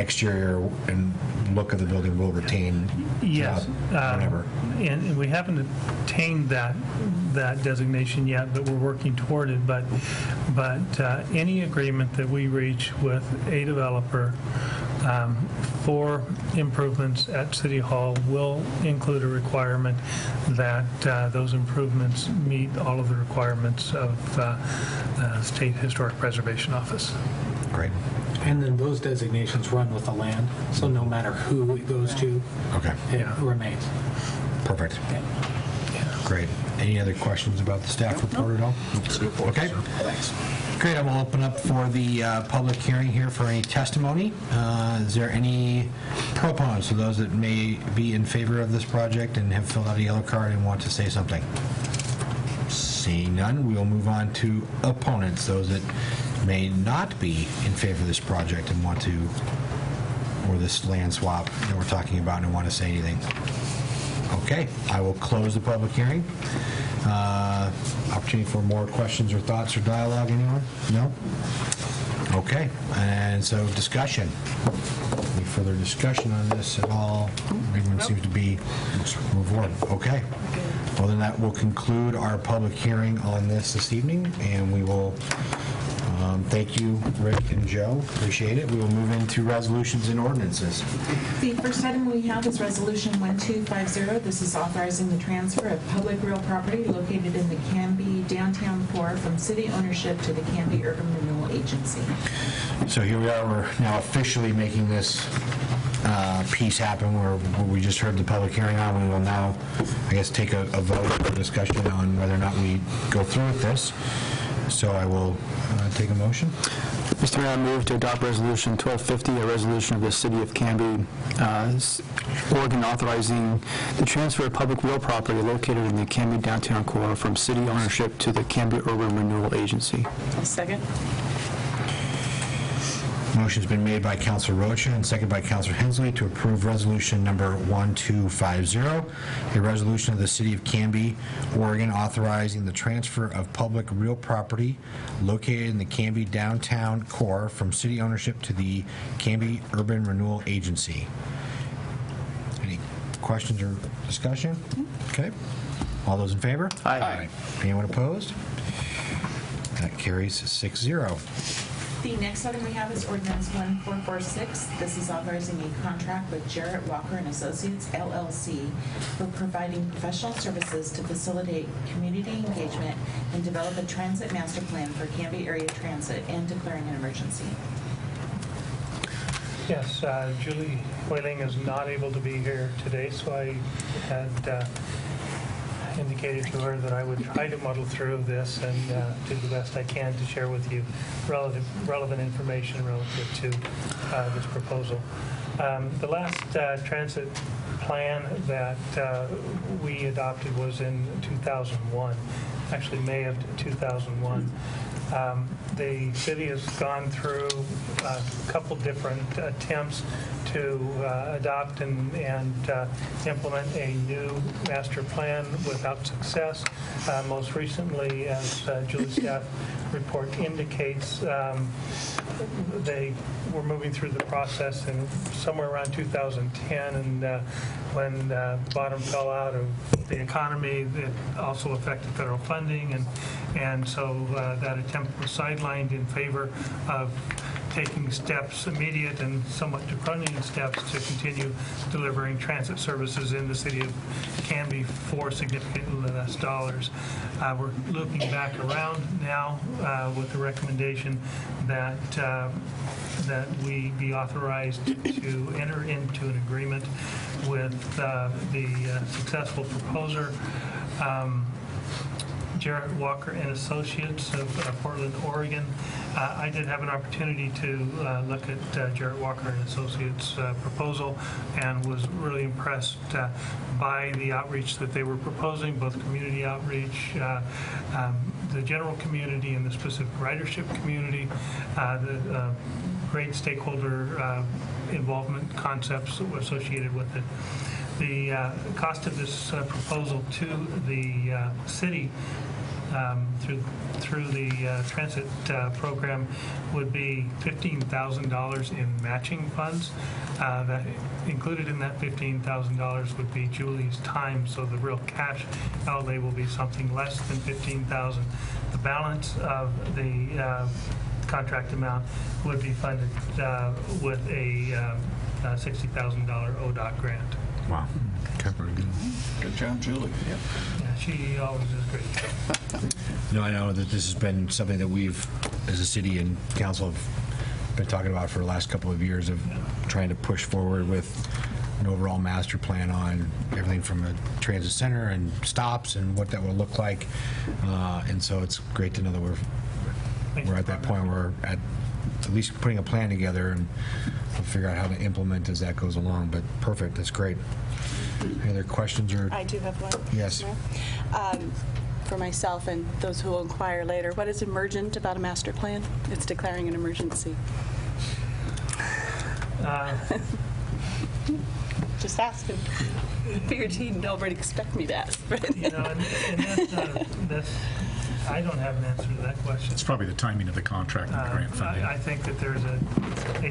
exterior and look of the building will retain Yes. whatever. And we haven't obtained that designation yet, but we're working toward it. But any agreement that we reach with a developer for improvements at City Hall will include a requirement that those improvements meet all of the requirements of the State Historic Preservation Office. Great. And then those designations run with the land, so no matter who it goes to, Okay. it remains. Perfect. Yeah. Great. Any other questions about the staff report at all? Okay. Thanks. Great. I will open up for the public hearing here for any testimony. Is there any proponents, or those that may be in favor of this project and have filled out a yellow card and want to say something? Seeing none, we will move on to opponents, those that may not be in favor of this project and want to, or this land swap that we're talking about, and want to say anything. Okay, I will close the public hearing. Opportunity for more questions or thoughts or dialogue, anyone? No? Okay, and so discussion. Any further discussion on this at all? Everyone seems to be move forward. Okay. Well, then that will conclude our public hearing on this evening, and we will thank you, Rick and Joe. Appreciate it. We will move into resolutions and ordinances. The first item we have is Resolution 1250. This is authorizing the transfer of public real property located in the Canby downtown core from city ownership to the Canby Urban Renewal Agency. So here we are. We're now officially making this piece happen where we just heard the public hearing on. We will now, I guess, take a vote or discussion on whether or not we go through with this. So I will take a motion. Mr. Mayor, I move to adopt Resolution 1250, a resolution of the City of Canby, Oregon, authorizing the transfer of public real property located in the Canby downtown core from city ownership to the Canby Urban Renewal Agency. Second. Motion's been made by Councilor Rocha and seconded by Councilor Hensley to approve resolution number 1250, a resolution of the City of Canby, Oregon, authorizing the transfer of public real property located in the Canby downtown core from city ownership to the Canby Urban Renewal Agency. Any questions or discussion? Okay. All those in favor? Aye. Anyone opposed? That carries 6-0. The next item we have is Ordinance 1446. This is authorizing a contract with Jarrett Walker and Associates, LLC, for providing professional services to facilitate community engagement and develop a transit master plan for Canby area transit and declaring an emergency. Yes, Julie Whaling is not able to be here today, so I had indicated to her that I would try to muddle through this and do the best I can to share with you relevant information relative to this proposal. The last transit plan that we adopted was in 2001, actually May of 2001. The city has gone through a couple different attempts to adopt and implement a new master plan without success. Most recently, as Julie's staff report indicates, they were moving through the process in somewhere around 2010, and when the bottom fell out of the economy, it also affected federal funding, and so that attempt was sidelined in favor of taking steps, immediate and somewhat draconian steps, to continue delivering transit services in the city of Canby for significantly less dollars. We're looking back around now with the recommendation that that we be authorized to enter into an agreement with the successful proposer, Jarrett Walker and Associates of Portland, Oregon. I did have an opportunity to look at Jarrett Walker and Associates' proposal and was really impressed by the outreach that they were proposing, both community outreach, the general community and the specific ridership community, the great stakeholder involvement concepts that were associated with it. The cost of this proposal to the city through the transit program would be $15,000 in matching funds. That included in that $15,000 would be Julie's time, so the real cash outlay will be something less than $15,000. The balance of the contract amount would be funded with a $60,000 ODOT grant. Wow. Okay. Good job, Julie. Yep. Yeah, she always does great. No, I know that this has been something that we've, as a city and council, have been talking about for the last couple of years of trying to push forward with an overall master plan on everything from a transit center and stops and what that will look like. And so it's great to know that we're at that point where we're at least putting a plan together, and we'll figure out how to implement as that goes along. But perfect, that's great. Any other questions? Or I do have one. Yes. For myself and those who will inquire later, what is emergent about a master plan? It's declaring an emergency. Just asking. Figured he'd already expect me to ask. But You know, and that's I don't have an answer to that question. It's probably the timing of the contract and the grant funding. I think that there's a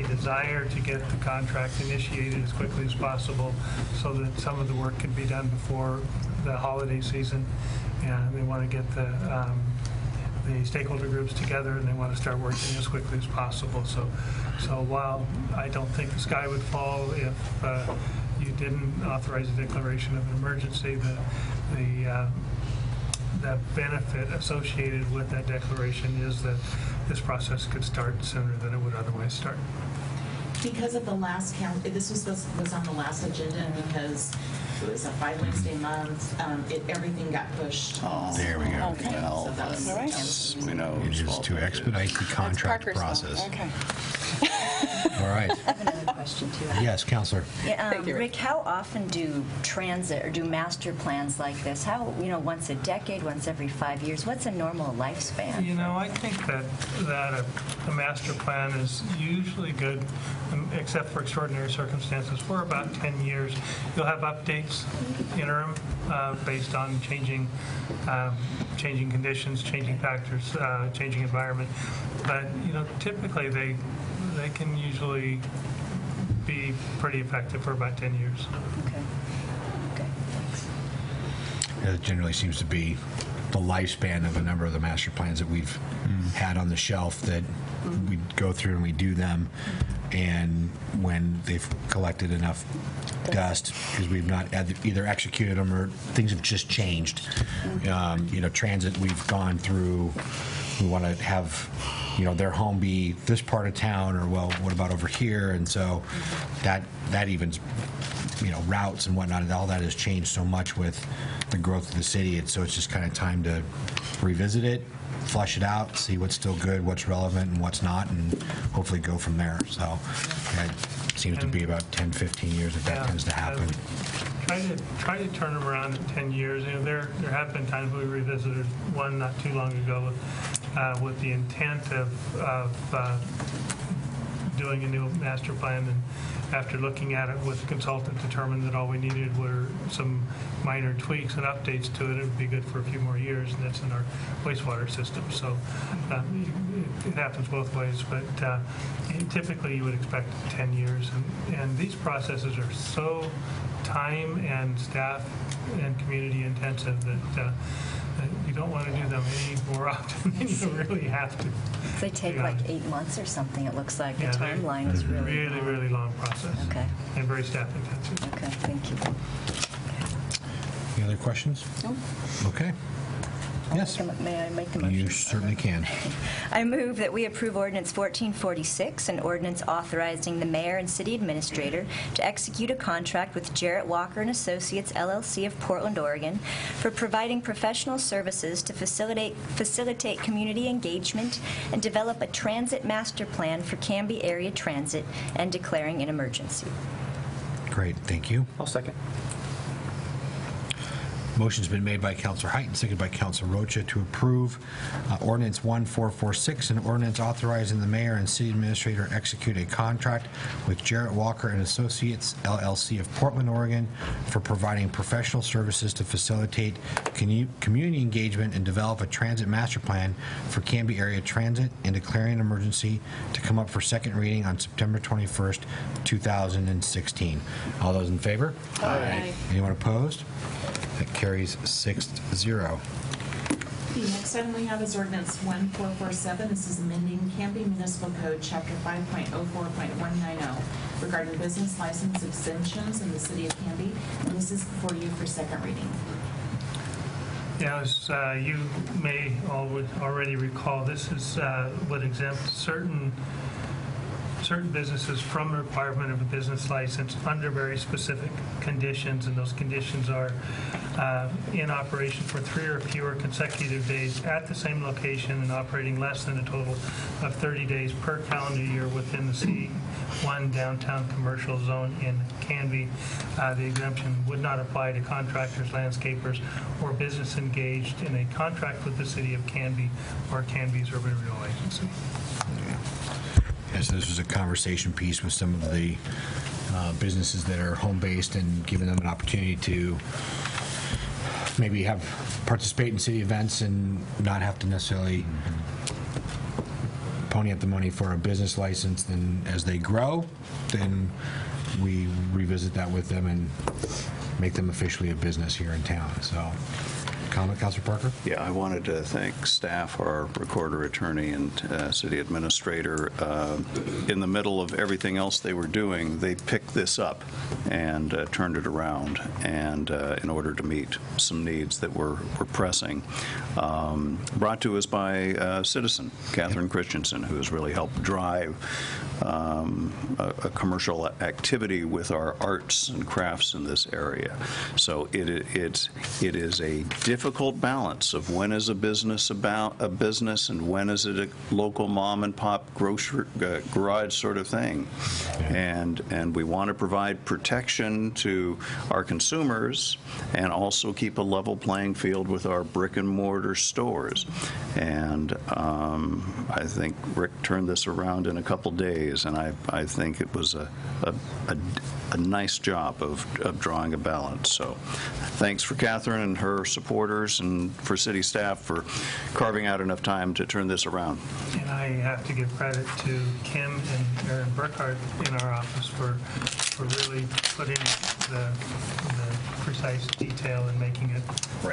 desire to get the contract initiated as quickly as possible so that some of the work can be done before the holiday season. And they want to get the stakeholder groups together, and they want to start working as quickly as possible. So while I don't think the sky would fall if you didn't authorize a declaration of an emergency, the benefit associated with that declaration is that this process could start sooner than it would otherwise start. Because of the last count, this was on the last agenda because it was a 5 Wednesday month. Everything got pushed. Oh, There we go. Okay. Well, So that's- All right. we know. It is to expedite the contract Parker's fault. process. Okay. All right. I have another question too. Yes, Counselor. Yeah, Thank you, Rick. Rick, how often do transit or do master plans like this? How, once a decade, once every 5 years? What's a normal lifespan? You know, I think that a master plan is usually good, except for extraordinary circumstances, for about 10 years. You'll have updates interim based on changing conditions, changing factors, changing environment. But typically they can usually be pretty effective for about 10 years. Okay. Okay, thanks. It generally seems to be the lifespan of a number of the master plans that we've had on the shelf, that we go through and we do them, and when they've collected enough dust, because we've not either executed them or things have just changed. Transit, we've gone through, we want to have their home be this part of town, or, well, what about over here? And so that even, routes and whatnot, all that has changed so much with the growth of the city. So it's just kind of time to revisit it, flush it out, see what's still good, what's relevant, and what's not, and hopefully go from there. So it seems to be about 10, 15 years that tends to happen. Try to turn them around in 10 years. There have been times we revisited one not too long ago with the intent of doing a new master plan, and after looking at it with the consultant, determined that all we needed were some minor tweaks and updates to it. It would be good for a few more years, and that's in our wastewater system. So it happens both ways, but typically you would expect 10 years. And these processes are so time and staff and community intensive that you don't want to do them any more often than you really have to. They take like 8 months or something, it looks like. The Yeah, timeline is really long. really long process. Okay. And very staff intensive. Okay, thank you. Any other questions? No. Okay. Yes. May I make the motion? You certainly can. I move that we approve Ordinance 1446, an ordinance authorizing the mayor and city administrator to execute a contract with Jarrett Walker and Associates, LLC of Portland, Oregon, for providing professional services to facilitate community engagement and develop a transit master plan for Canby area transit, and declaring an emergency. 'em. Great, thank you. I'll second. Any other questions? Okay. Yes. I move that we approve Ordinance 1446, an ordinance authorizing the mayor and city administrator to execute a contract with Jarrett Walker and Associates, LLC of Portland, Oregon, for providing professional services to facilitate community engagement and develop a transit master plan for Canby area transit, and declaring an emergency. Great, thank you. Motion's been made by Councillor Height and seconded by Councillor Rocha to approve Ordinance 1446, an ordinance authorizing the mayor and city administrator execute a contract with Jarrett Walker and Associates, LLC of Portland, Oregon, for providing professional services to facilitate community engagement and develop a transit master plan for Canby area transit and declaring an emergency to come up for second reading on September 21st, 2016. All those in favor? Aye. Anyone opposed? That carries 6-0. The next item we have is ordinance 1447. This is amending Canby Municipal Code, Chapter 5.04.190, regarding business license exemptions in the city of Canby, and this is before you for second reading. Yeah, as you may already recall, this is would exempt certain businesses from the requirement of a business license under very specific conditions, and those conditions are in operation for 3 or fewer consecutive days at the same location and operating less than a total of 30 days per calendar year within the C1 downtown commercial zone in Canby. The exemption would not apply to contractors, landscapers, or business engaged in a contract with the city of Canby or Canby's urban renewal agency. Yes, this was a conversation piece with some of the businesses that are home-based and giving them an opportunity to maybe participate in city events and not have to necessarily pony up the money for a business license. Then as they grow, then we revisit that with them and make them officially a business here in town. So, comment, Councilor Parker? Yeah, I wanted to thank staff, our recorder attorney and city administrator. In the middle of everything else they were doing, they picked this up and turned it around, and in order to meet some needs that were pressing. Brought to us by a citizen, Catherine Christensen, who has really helped drive a commercial activity with our arts and crafts in this area. So it is a difficult balance of when is a business about a business and when is it a local mom and pop grocery garage sort of thing. And we want to provide protection to our consumers and also keep a level playing field with our brick and mortar stores. And I think Rick turned this around in a couple days, and I think it was a nice job of drawing a balance. So thanks for Catherine and her supporters and for city staff for carving out enough time to turn this around. And I have to give credit to Kim and Aaron Burkhardt in our office for really putting the precise detail and making it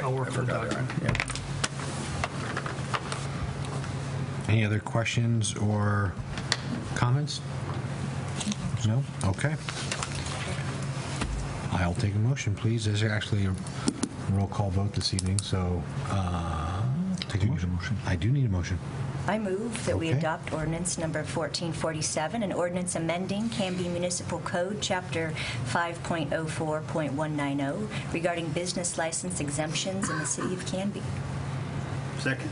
a workable document. Yeah. Any other questions or comments? No? Okay. I'll take a motion, please. There's actually a roll call vote this evening, so take a motion. I do need a motion. I move that we Okay. adopt ordinance number 1447, an ordinance amending Canby Municipal Code, Chapter 5.04.190, regarding business license exemptions in the city of Canby. Second.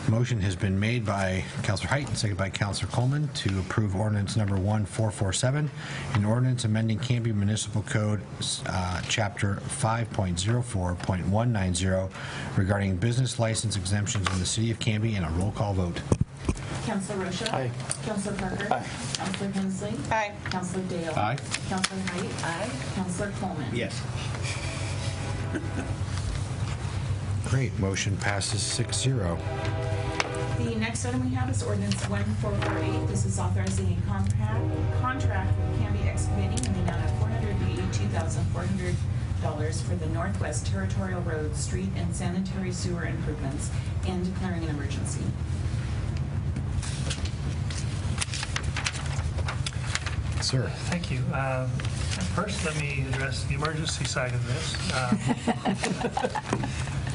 Motion has been made by Councillor Height and seconded by Councillor Coleman to approve ordinance number 1447, an ordinance amending Canby Municipal Code, Chapter 5.04.190, regarding business license exemptions in the city of Canby, and a roll call vote. Councilor Rocha? Aye. Councilor Parker? Aye. Councilor Hensley? Aye. Councilor Dale? Aye. Councilor Height? Aye. Councilor Coleman? Yes. Great. Motion passes 6-0. The next item we have is ordinance 1448. This is authorizing a contract with Canby Excavating in the amount of $482,400 for the Northwest Territorial Road, street, and sanitary sewer improvements, and declaring an emergency. Sir. Thank you. First, let me address the emergency side of this.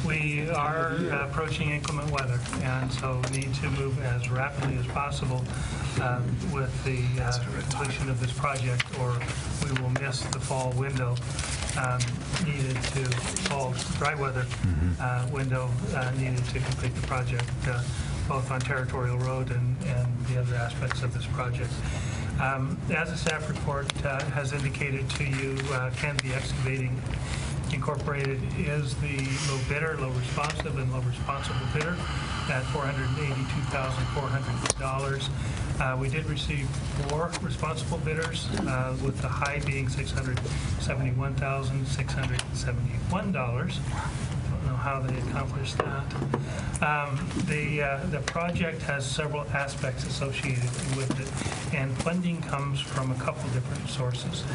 We are approaching inclement weather, and so need to move as rapidly as possible with the completion of this project, or we will miss the fall window needed to, fall dry weather window needed to complete the project, both on Territorial Road and the other aspects of this project. As the staff report has indicated to you, Canby Excavating Incorporated is the low bidder, low responsive, and low responsible bidder at $482,400. We did receive 4 responsible bidders, with the high being $671,671. Don't know how they accomplished that. The project has several aspects associated with it, and funding comes from a couple different sources.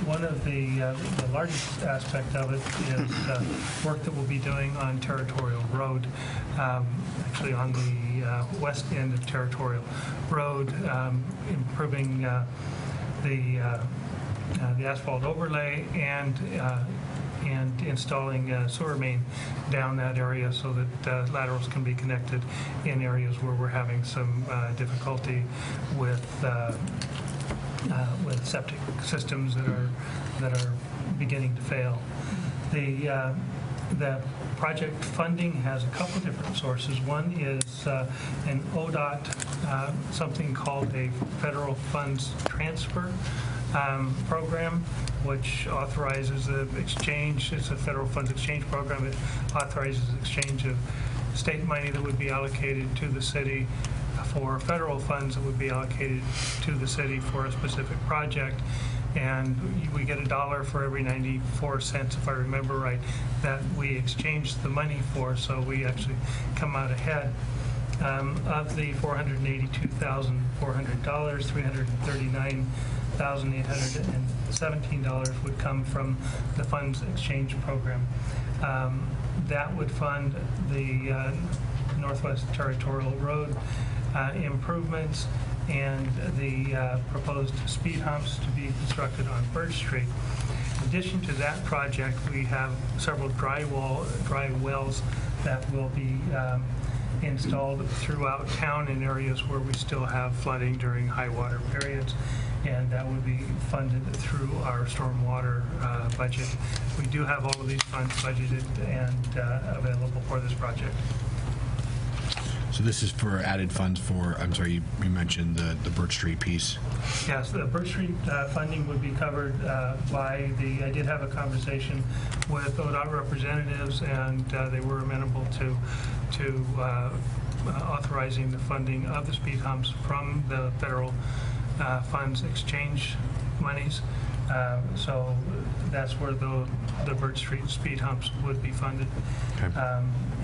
One of the largest aspect of it is work that we'll be doing on Territorial Road, actually on the west end of Territorial Road, improving the asphalt overlay and installing a sewer main down that area so that laterals can be connected in areas where we're having some difficulty with septic systems that are beginning to fail. The project funding has a couple different sources. One is an ODOT, something called a Federal Funds Transfer program, which authorizes the exchange. It's a federal funds exchange program. It authorizes exchange of state money that would be allocated to the city for federal funds that would be allocated to the city for a specific project. And we get $1 for every 94 cents, if I remember right, that we exchange the money for, so we actually come out ahead. Of the $482,400, $339,817 would come from the funds exchange program. That would fund the Northwest Territorial Road improvements and the proposed speed humps to be constructed on Birch Street. In addition to that project, we have several dry wells that will be installed throughout town in areas where we still have flooding during high water periods, and that would be funded through our stormwater budget. We do have all of these funds budgeted and available for this project. So this is for added funds for, I'm sorry, you mentioned the Birch Street piece. Yes, the Birch Street funding would be covered by I did have a conversation with ODOT representatives, and they were amenable to authorizing the funding of the speed humps from the federal funds exchange monies. So that's where the Birch Street speed humps would be funded, Okay.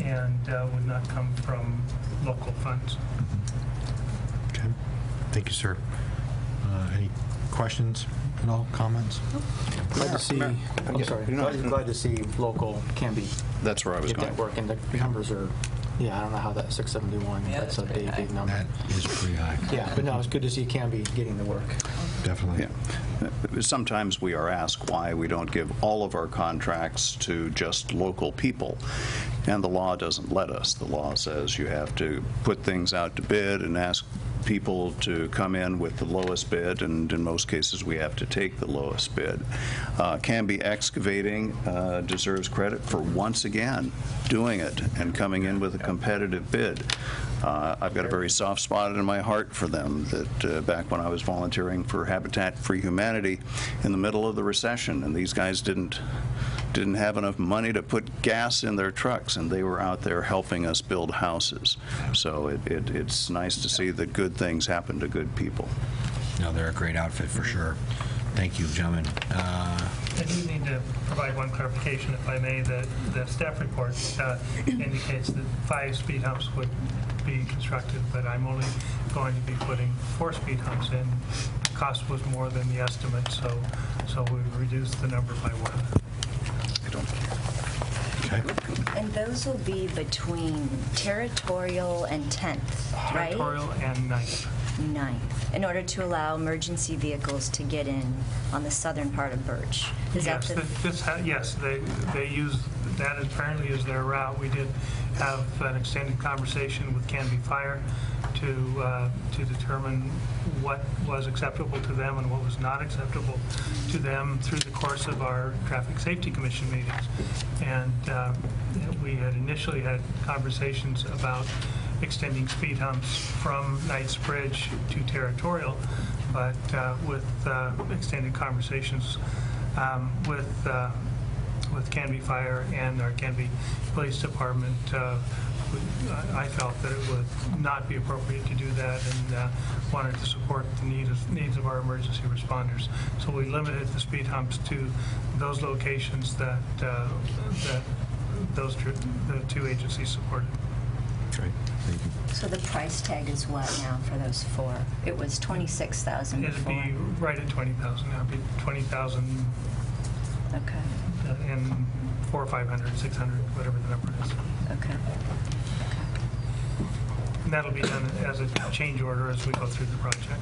And would not come from local funds. Okay. Thank you, sir. Any questions at all, comments? Glad to see, I'm sorry, glad to see local Canby That's where I was get going. that work, and the numbers are, yeah, I don't know how that 671, that's a big number. That is pretty high. Yeah, but no, it's good to see Canby getting the work. Definitely. Yeah. Sometimes we are asked why we don't give all of our contracts to just local people, and the law doesn't let us. The law says you have to put things out to bid and ask people to come in with the lowest bid, and in most cases we have to take the lowest bid. Canby Excavating deserves credit for once again doing it and coming in with a competitive bid. I've got a very soft spot in my heart for them, that back when I was volunteering for Habitat for Humanity in the middle of the recession, and these guys didn't have enough money to put gas in their trucks, and they were out there helping us build houses. So it's nice to see that good things happen to good people. No, they're a great outfit for sure. Thank you, gentlemen. I do need to provide one clarification, if I may. The staff report indicates that 5 speed humps would be constructed, but I'm only going to be putting 4 speed humps in. The cost was more than the estimate, so we've reduced the number by 1. I don't Okay. And those will be between Territorial and 10th, right? Territorial and 9th. 9th, in order to allow emergency vehicles to get in on the southern part of Birch. Is Yes, that the... yes, they use that apparently as their route. We did have an extended conversation with Canby Fire to determine what was acceptable to them and what was not acceptable to them through the course of our Traffic Safety Commission meetings. And we had initially had conversations about extending speed humps from Knight's Bridge to Territorial, but with extended conversations with with Canby Fire and our Canby Police Department, I felt that it would not be appropriate to do that, and wanted to support the needs of our emergency responders. So we limited the speed humps to those locations that the two agencies supported. Great, thank you. So the price tag is what now for those 4? It was $26,000 It'd before. be right at 20,000 now. It'd be 20,000 Okay, and 400 or 500, 600, whatever the number is. okay. And that'll be done as a change order as we go through the project.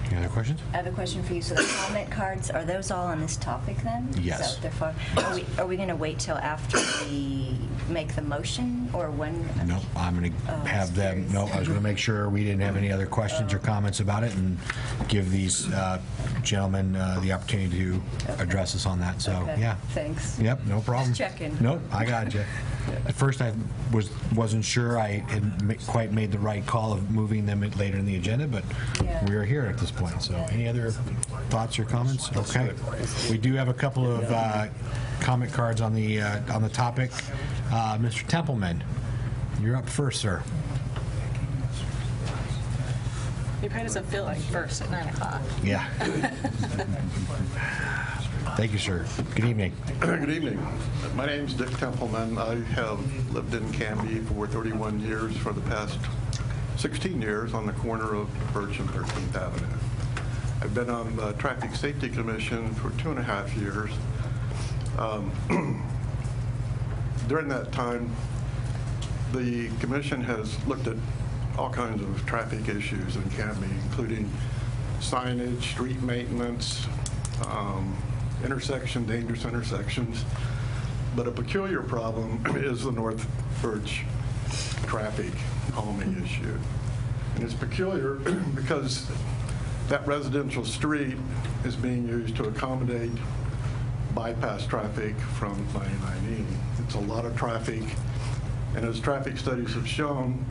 Any other questions? I have a question for you. So the comment cards, are those all on this topic then? Yes. Is that what they're for? Are we going to wait till after we make the motion, or when? No, I'm going to have them, no, I was going to make sure we didn't have any other questions or comments about it, and give these gentlemen the opportunity to address us on that, so, Okay, yeah. thanks. Yep, no problem. Just checking. Nope, I got you. At first, I wasn't sure I had quite made the right call of moving them later in the agenda, but Yeah. we are here at this point, so any other thoughts or comments? Okay. We do have a couple of comment cards on the topic. Mr. Templeman, you're up first, sir. It probably doesn't feel like first at 9 o'clock. Yeah. Thank you, sir. Good evening. Good evening. My name's Dick Templeman. I have lived in Canby for 31 years, for the past 16 years on the corner of Birch and 13th Avenue. I've been on the Traffic Safety Commission for 2.5 years. During that time, the commission has looked at all kinds of traffic issues in Canby, including signage, street maintenance, dangerous intersections. But a peculiar problem is the North Birch traffic calming issue. And it's peculiar because that residential street is being used to accommodate bypass traffic from 99E. It's a lot of traffic, and as traffic studies have shown,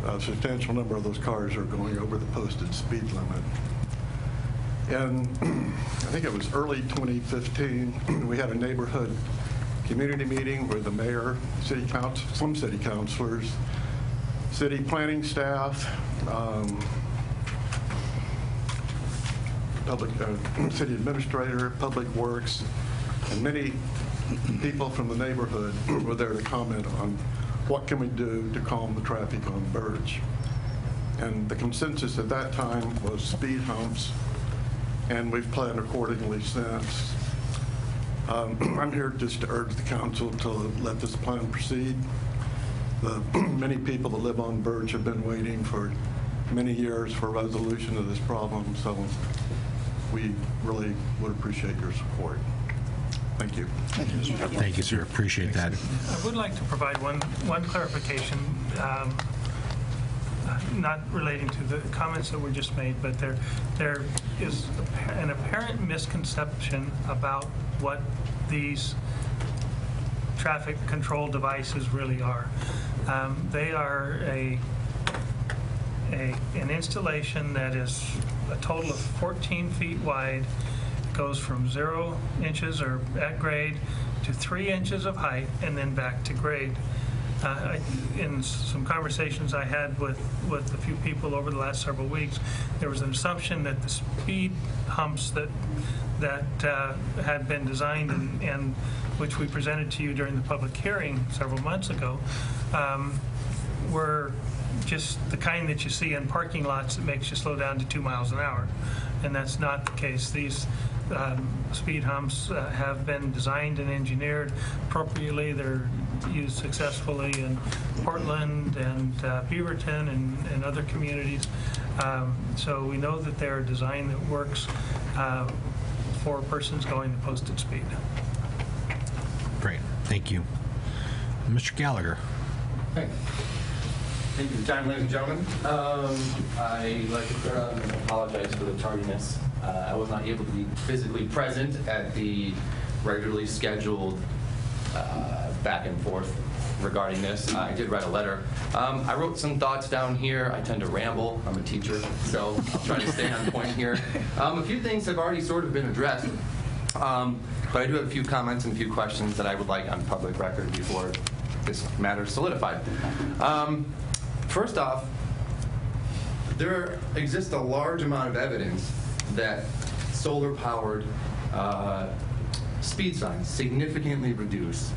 a substantial number of those cars are going over the posted speed limit. And I think it was early 2015, we had a neighborhood community meeting where the mayor, some city councilors, city planning staff, city administrator, public works, and many people from the neighborhood were there to comment on what can we do to calm the traffic on Birch. And the consensus at that time was speed humps, and we've planned accordingly since. I'm here just to urge the council to let this plan proceed. Many people that live on Birch have been waiting for many years for a resolution of this problem, so we really would appreciate your support. Thank you. Thank you, sir. Appreciate that. I would like to provide one clarification, not relating to the comments that were just made, but there is an apparent misconception about what these traffic control devices really are. They are an installation that is a total of 14 feet wide, goes from 0 inches or at grade to 3 inches of height, and then back to grade. In some conversations I had with a few people over the last several weeks, there was an assumption that the speed humps that had been designed and which we presented to you during the public hearing several months ago were just the kind that you see in parking lots that makes you slow down to 2 miles an hour. And that's not the case. These speed humps have been designed and engineered appropriately. They're used successfully in Portland and Beaverton and other communities. So we know that they're a design that works for persons going the posted speed. Great. Thank you. Mr. Gallagher. Thank you for the time, ladies and gentlemen. I'd like to apologize for the tardiness. I was not able to be physically present at the regularly scheduled back and forth regarding this. I did write a letter. I wrote some thoughts down here. I tend to ramble. I'm a teacher, so I'll try to stay on point here. A few things have already sort of been addressed, but I do have a few comments and a few questions that I would like on public record before this matter is solidified. First off, there exists a large amount of evidence that solar-powered speed signs significantly reduce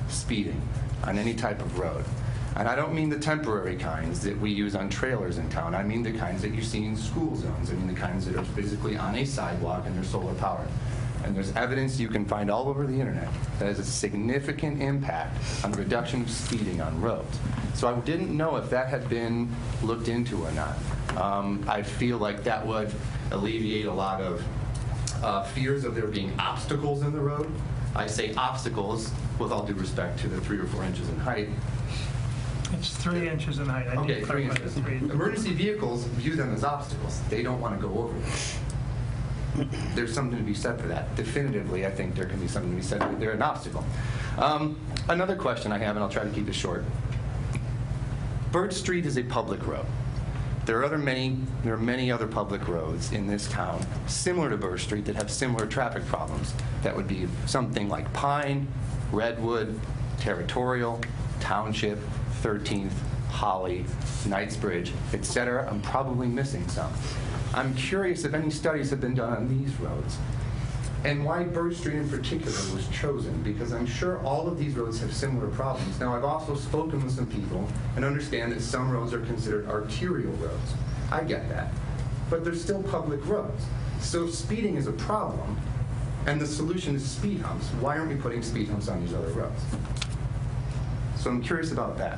speeding on any type of road. And I don't mean the temporary kinds that we use on trailers in town. I mean the kinds that you see in school zones. I mean the kinds that are physically on a sidewalk and they're solar-powered. And there's evidence you can find all over the internet that has a significant impact on the reduction of speeding on roads. So I didn't know if that had been looked into or not. I feel like that would alleviate a lot of fears of there being obstacles in the road. I say obstacles with all due respect to the 3 or 4 inches in height. It's 3 inches in height. Okay, 3 inches. Emergency vehicles view them as obstacles. They don't want to go over them. There's something to be said for that. Definitively, I think there can be something to be said that they're an obstacle. Another question I have, and I'll try to keep it short. Bird Street is a public road. There are many other public roads in this town similar to Bird Street that have similar traffic problems. That would be something like Pine, Redwood, Territorial, Township, 13th, Holly, Knightsbridge, etc. I'm probably missing some. I'm curious if any studies have been done on these roads and why Bird Street in particular was chosen, because I'm sure all of these roads have similar problems. Now, I've also spoken with some people and understand that some roads are considered arterial roads. I get that, but they're still public roads. So if speeding is a problem and the solution is speed humps, why aren't we putting speed humps on these other roads? So I'm curious about that.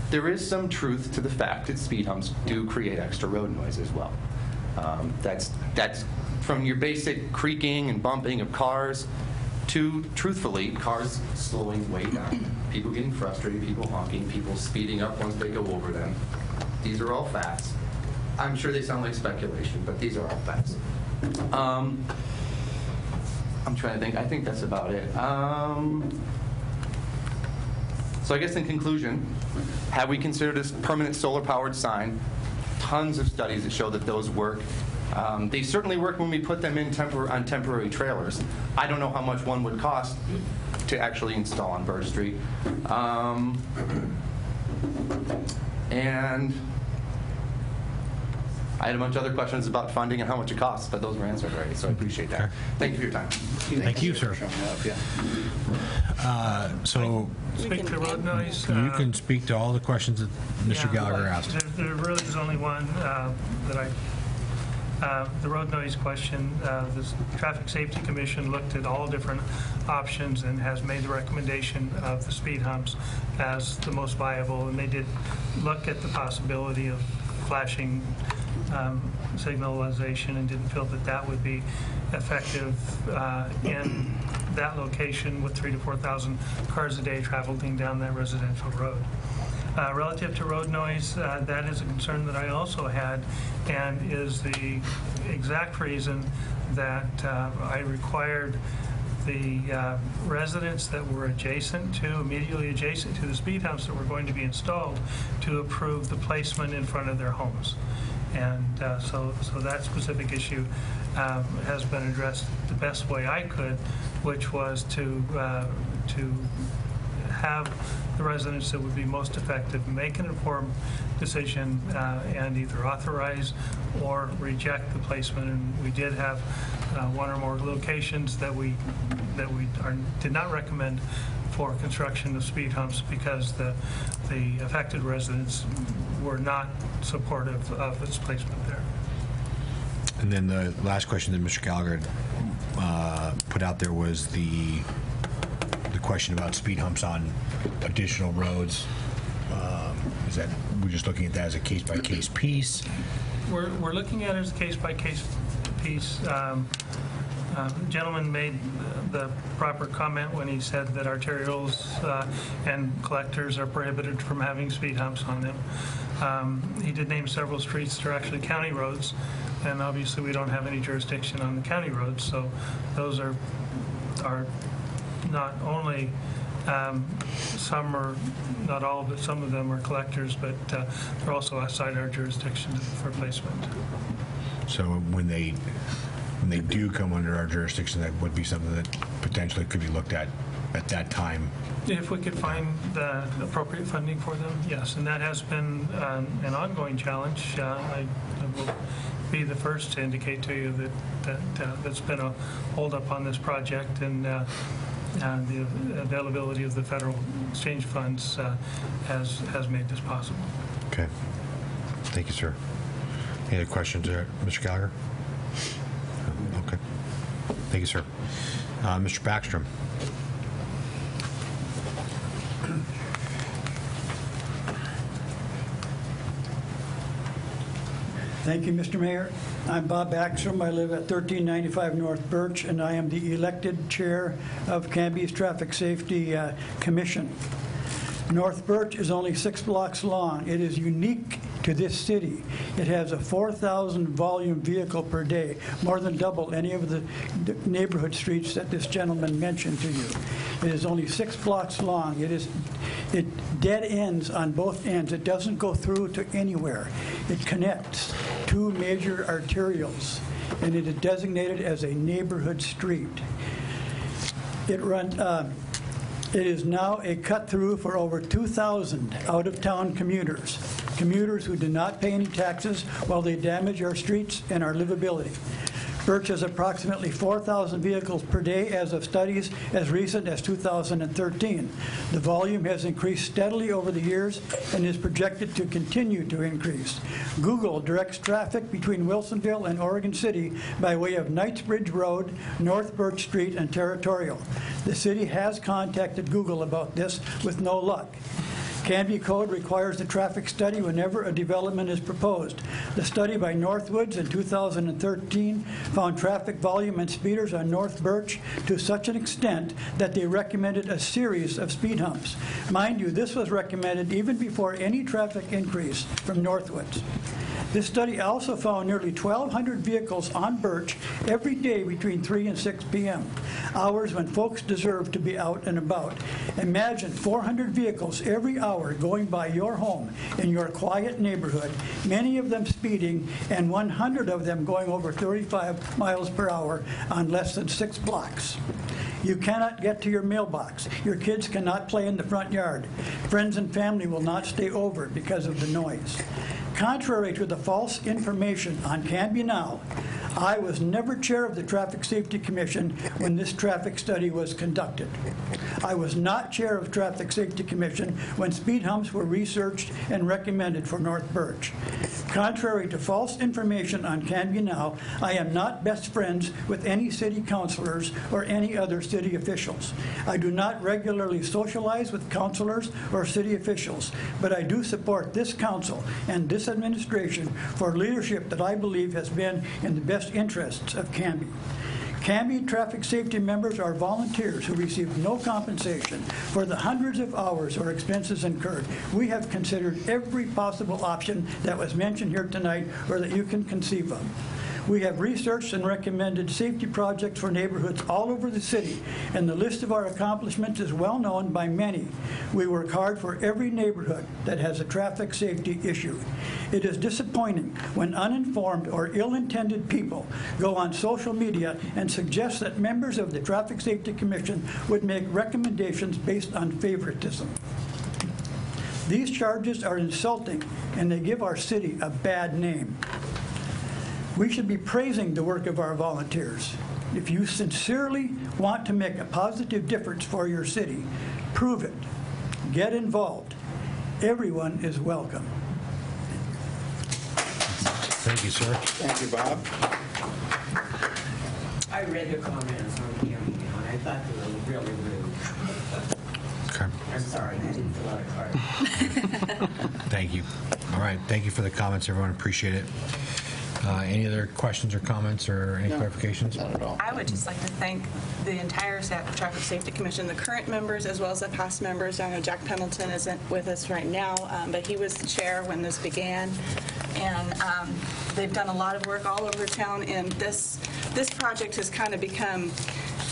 There is some truth to the fact that speed humps do create extra road noise as well. That's from your basic creaking and bumping of cars to, truthfully, cars slowing way down, people getting frustrated, people honking, people speeding up once they go over them. These are all facts. I'm sure they sound like speculation, but these are all facts. I'm trying to think. I think that's about it. So I guess in conclusion, have we considered this permanent solar-powered sign? Tons of studies that show that those work. They certainly work when we put them in on temporary trailers. I don't know how much one would cost to actually install on Bird Street. And I had a bunch of other questions about funding and how much it costs, but those were answered already, so I appreciate that. Thank you for your time. Thank you, sir. So Speak to road noise. you can speak to all the questions that Mr. Gallagher asked. There really is only one that the road noise question. The Traffic Safety Commission looked at all different options and has made the recommendation of the speed humps as the most viable, and they did look at the possibility of flashing signalization and didn't feel that that would be effective in that location with 3,000 to 4,000 cars a day traveling down that residential road. Relative to road noise, that is a concern that I also had, and is the exact reason that I required the residents that were immediately adjacent to the speed humps that were going to be installed to approve the placement in front of their homes. And so that specific issue has been addressed the best way I could, which was to have the residents that would be most effective make an informed decision and either authorize or reject the placement. And we did have one or more locations that we did not recommend for construction of speed humps because the affected residents were not supportive of its placement there. And then the last question that Mr. Gallagher put out there was the question about speed humps on additional roads. Is that we're just looking at that as a case-by-case piece? We're looking at it as a case-by-case piece. The gentleman made the proper comment when he said that arterials and collectors are prohibited from having speed humps on them. He did name several streets that are actually county roads, and obviously we don't have any jurisdiction on the county roads, so those are not only Some are, not all, but some of them are collectors, but they're also outside our jurisdiction for placement. So when they do come under our jurisdiction, that would be something that potentially could be looked at that time. If we could find the appropriate funding for them, yes. And that has been an ongoing challenge. I will be the first to indicate to you that's been a holdup on this project, and the availability of the federal exchange funds has made this possible. Okay. Thank you, sir. Any other questions, Mr. Gallagher? No? Okay. Thank you, sir. Mr. Backstrom. Thank you, Mr. Mayor. I'm Bob Backstrom. I live at 1395 North Birch, and I am the elected chair of Canby's Traffic Safety Commission. North Birch is only 6 blocks long. It is unique to this city. It has a 4,000 volume vehicle per day, more than double any of the neighborhood streets that this gentleman mentioned to you. It is only 6 blocks long. It dead ends on both ends. It doesn't go through to anywhere. It connects 2 major arterials, and it is designated as a neighborhood street. It is now a cut-through for over 2,000 out-of-town commuters who do not pay any taxes while they damage our streets and our livability. Birch has approximately 4,000 vehicles per day as of studies as recent as 2013. The volume has increased steadily over the years and is projected to continue to increase. Google directs traffic between Wilsonville and Oregon City by way of Knightsbridge Road, North Birch Street, and Territorial. The city has contacted Google about this with no luck. Canby Code requires a traffic study whenever a development is proposed. The study by Northwoods in 2013 found traffic volume and speeders on North Birch to such an extent that they recommended a series of speed humps. Mind you, this was recommended even before any traffic increase from Northwoods. This study also found nearly 1,200 vehicles on Birch every day between 3 and 6 p.m., hours when folks deserve to be out and about. Imagine 400 vehicles every hour going by your home in your quiet neighborhood, many of them speeding, and 100 of them going over 35 miles per hour on less than 6 blocks. You cannot get to your mailbox. Your kids cannot play in the front yard. Friends and family will not stay over because of the noise. Contrary to the false information on Canby Now, I was never chair of the Traffic Safety Commission when this traffic study was conducted. I was not chair of Traffic Safety Commission when speed humps were researched and recommended for North Birch. Contrary to false information on Canby Now, I am not best friends with any city councilors or any other city officials. I do not regularly socialize with councilors or city officials, but I do support this council and this administration for leadership that I believe has been in the best interests of Canby. Canby traffic safety members are volunteers who receive no compensation for the hundreds of hours or expenses incurred. We have considered every possible option that was mentioned here tonight or that you can conceive of. We have researched and recommended safety projects for neighborhoods all over the city, and the list of our accomplishments is well known by many. We work hard for every neighborhood that has a traffic safety issue. It is disappointing when uninformed or ill-intended people go on social media and suggest that members of the Traffic Safety Commission would make recommendations based on favoritism. These charges are insulting, and they give our city a bad name. We should be praising the work of our volunteers. If you sincerely want to make a positive difference for your city, prove it. Get involved. Everyone is welcome. Thank you, sir. Thank you, Bob. I read the comments on Canby, and I thought they were really rude. Okay. I'm sorry, I didn't fill out a card. Thank you. All right. Thank you for the comments, everyone. Appreciate it. Any other questions or comments or any clarifications? Not at all. I would just like to thank the entire Traffic Safety Commission, the current members as well as the past members. I know Jack Pendleton isn't with us right now, but he was the chair when this began. And they've done a lot of work all over town, and this project has kind of become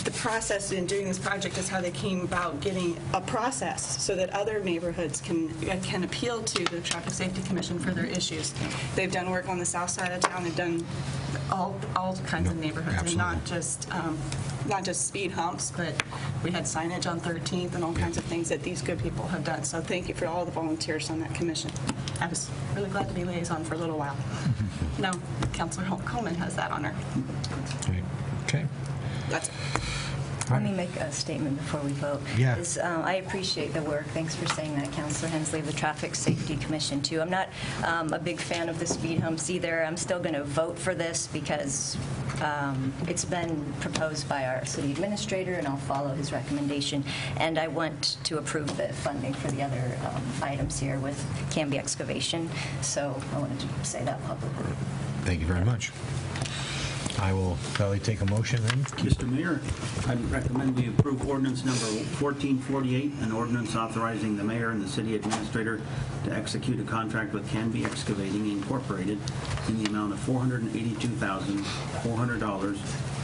the process in doing this project is how they came about getting a process so that other neighborhoods can appeal to the Traffic Safety Commission for their issues. They've done work on the south side of town. They've done all kinds of neighborhoods, and not just speed humps, but we had signage on 13th and all kinds of things that these good people have done. So thank you for all the volunteers on that commission. I was really glad to be liaison for a little while. Now, Councilor Coleman has that honor. Okay. That's it. Let me make a statement before we vote. Yeah. I appreciate the work. Thanks for saying that, Councilor Hensley, of the Traffic Safety Commission, too. I'm not a big fan of the speed humps either. I'm still going to vote for this because it's been proposed by our city administrator, and I'll follow his recommendation. And I want to approve the funding for the other items here with Canby excavation. So I wanted to say that publicly. Thank you very much. I will probably take a motion then. Mr. Mayor, I recommend we approve ordinance number 1448, an ordinance authorizing the mayor and the city administrator to execute a contract with Canby Excavating Incorporated in the amount of $482,400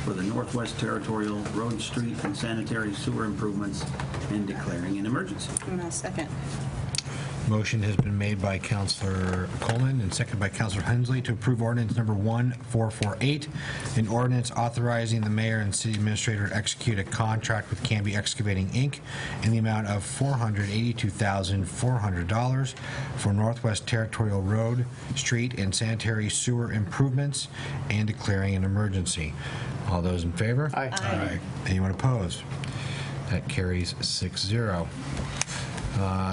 for the Northwest Territorial Road, Street, and Sanitary Sewer improvements and declaring an emergency. And I'll second. Motion has been made by Councilor Coleman and seconded by Councilor Hensley to approve ordinance number 1448, an ordinance authorizing the mayor and city administrator to execute a contract with Canby Excavating, Inc. in the amount of $482,400 for Northwest Territorial Road, Street, and Sanitary Sewer improvements and declaring an emergency. All those in favor? Aye. Aye. Anyone opposed? That carries 6-0.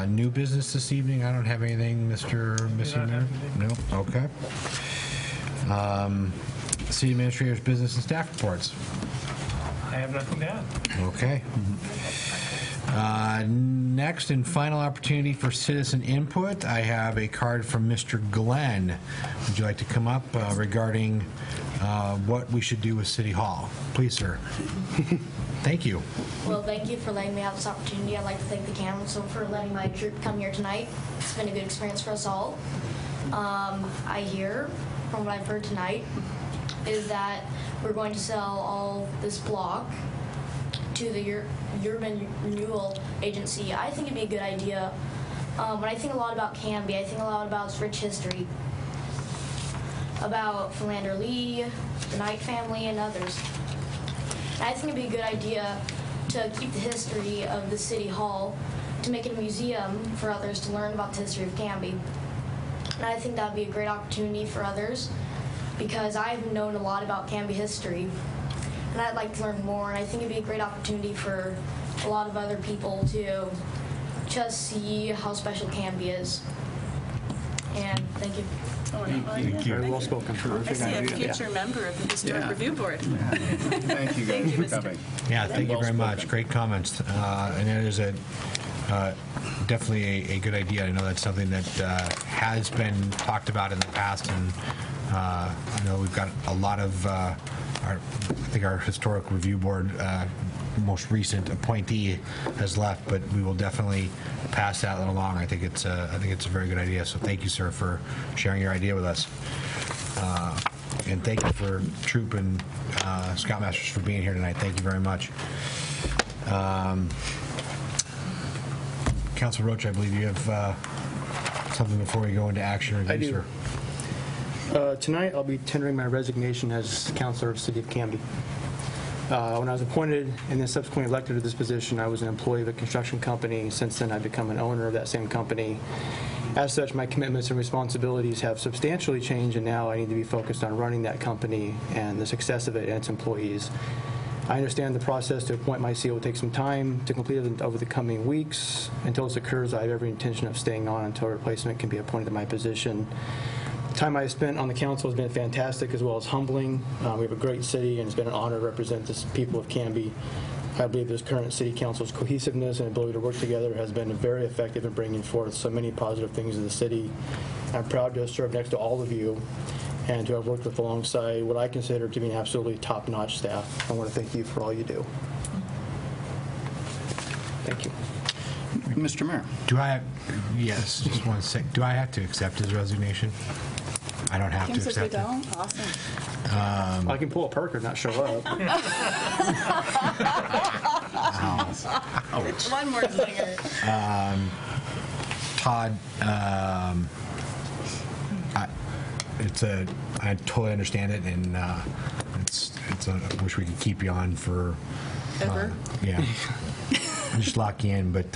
New business this evening. I don't have anything, Mr. Mayor. No? Okay. City Administrator's business and staff reports. I have nothing to add. Okay. Next and final opportunity for citizen input. I have a card from Mr. Glenn. Would you like to come up regarding what we should do with City Hall? Please, sir. Thank you. Well, thank you for letting me have this opportunity. I'd like to thank the council for letting my troop come here tonight. It's been a good experience for us all. I hear, from what I've heard tonight, is that we're going to sell all this block to the Urban Renewal Agency. I think it'd be a good idea. When I think a lot about Canby, I think a lot about its rich history, about Philander Lee, the Knight family, and others. And I think it'd be a good idea to keep the history of the City Hall, to make it a museum for others to learn about the history of Canby. And I think that would be a great opportunity for others, because I've known a lot about Canby history, and I'd like to learn more. And I think it'd be a great opportunity for a lot of other people to just see how special Canby is. And thank you. Thank you. Very well spoken. I see a future member of the Historic Review Board. Thank you guys for coming. Yeah, thank you very much. Great comments. And it is definitely a good idea. I know that's something that has been talked about in the past, and I know we've got a lot of I think our Historic Review Board most recent appointee has left, but we will definitely pass that along. I think it's a very good idea. So thank you, sir, for sharing your idea with us. And thank you for Troop and Scoutmasters for being here tonight. Thank you very much. Councilor Roach, I believe you have something before we go into action review, I do. sir. Tonight, I'll be tendering my resignation as councilor of the City of Canby. When I was appointed and then subsequently elected to this position, I was an employee of a construction company. Since then, I've become an owner of that same company. As such, my commitments and responsibilities have substantially changed, and now I need to be focused on running that company and the success of it and its employees. I understand the process to appoint my CEO will take some time to complete it over the coming weeks. Until this occurs, I have every intention of staying on until a replacement can be appointed to my position. The time I've spent on the council has been fantastic as well as humbling. We have a great city, and it's been an honor to represent the people of Canby. I believe this current city council's cohesiveness and ability to work together has been very effective in bringing forth so many positive things in the city. I'm proud to have served next to all of you and to have worked with alongside what I consider to be an absolutely top-notch staff. I want to thank you for all you do. Thank you. Mr. Mayor. Do I have, yes, just one sec. Do I have to accept his resignation? I don't have Kim to says we accept it. don't? Awesome. I can pull a perk or not show up. One more zinger. Todd, I totally understand it, and I wish we could keep you on for Ever? Yeah. Just lock you in, but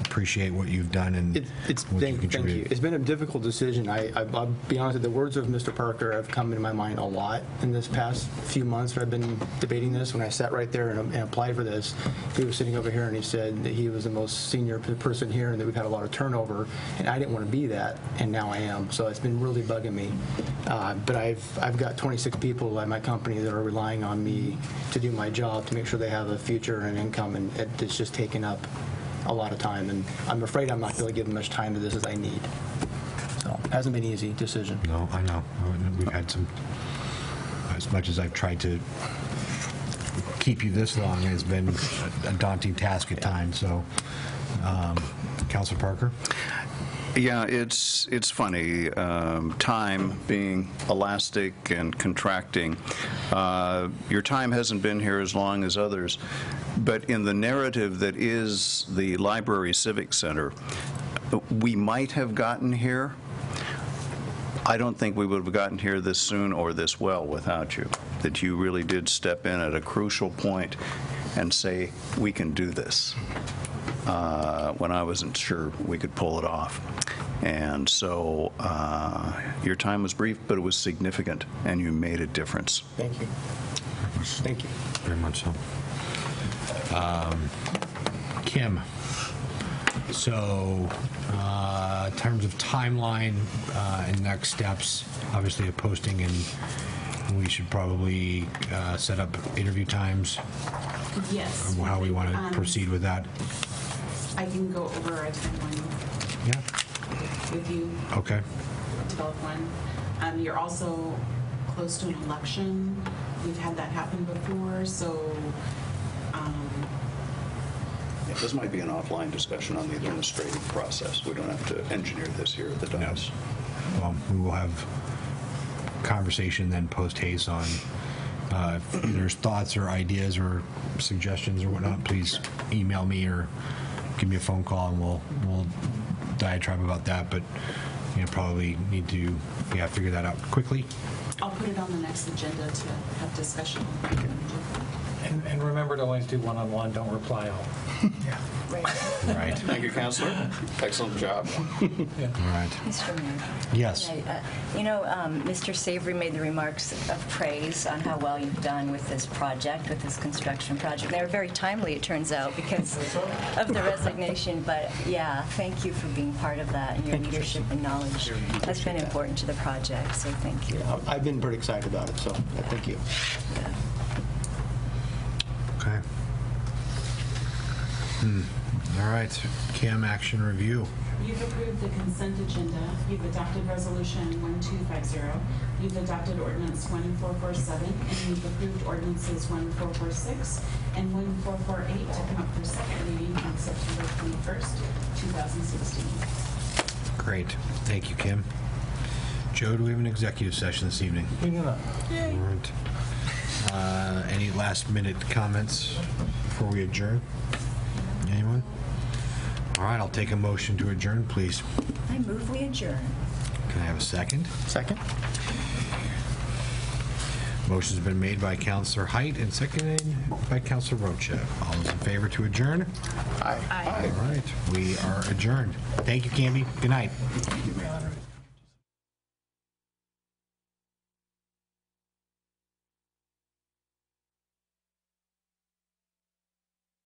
appreciate what you've done and what you Thank contributed. you. It's been a difficult decision. I'll be honest, the words of Mr. Parker have come into my mind a lot in this past few months that I've been debating this. When I sat right there and applied for this, he was sitting over here and he said that he was the most senior person here and that we've had a lot of turnover, and I didn't want to be that, and now I am. So it's been really bugging me. But I've got 26 people at my company that are relying on me to do my job, to make sure they have a future and income, and it's just taken up a lot of time, and I'm afraid I'm not going to give as much time to this as I need. So it hasn't been an easy decision. No, I know. We've had some, as much as I've tried to keep you this long, it's been a daunting task at times. So, Councilor Parker? Yeah, it's funny. Time being elastic and contracting. Your time hasn't been here as long as others, but in the narrative that is the Library Civic Center, we might have gotten here. I don't think we would have gotten here this soon or this well without you. That you really did step in at a crucial point and say, we can do this. When I wasn't sure we could pull it off. And so your time was brief, but it was significant, and you made a difference. Thank you. Thank you. Very much so. Kim, so in terms of timeline and next steps, obviously a posting, and we should probably set up interview times. Yes. How we want to proceed with that. I can go over a timeline Yeah. with you. Okay. Develop one. You're also close to an election. We've had that happen before, so Yeah, this might be an offline discussion on the administrative process. We don't have to engineer this here at the dais. Well, we will have conversation then post haste on if there's thoughts or ideas or suggestions or whatnot. Please email me or give me a phone call, and we'll diatribe about that. But probably need to figure that out quickly. I'll put it on the next agenda to have discussion. And remember to always do one-on-one, don't reply all. Yeah. Right. Thank you, Councilor. Excellent job. All right. Mr. Mayor. Yes. Mr. Savory made the remarks of praise on how well you've done with this project, with this construction project. They were very timely, it turns out, because of the resignation. But yeah, thank you for being part of that, and your leadership and knowledge has been important to the project, so thank you. I've been pretty excited about it, so thank you. Okay. All right. Kim, action review. You've approved the consent agenda. You've adopted resolution 1250. You've adopted ordinance 1447, and you've approved ordinances 1446 and 1448 to come up for second reading on September 21st, 2016. Great. Thank you, Kim. Joe, do we have an executive session this evening? We do not. All right. Any last-minute comments before we adjourn? Anyone? All right, I'll take a motion to adjourn, please. I move we adjourn. Can I have a second? Second. Motion's been made by Councillor Height and seconded by Councillor Rocha. All those in favor to adjourn? Aye. All right, we are adjourned. Thank you, Canby. Good night.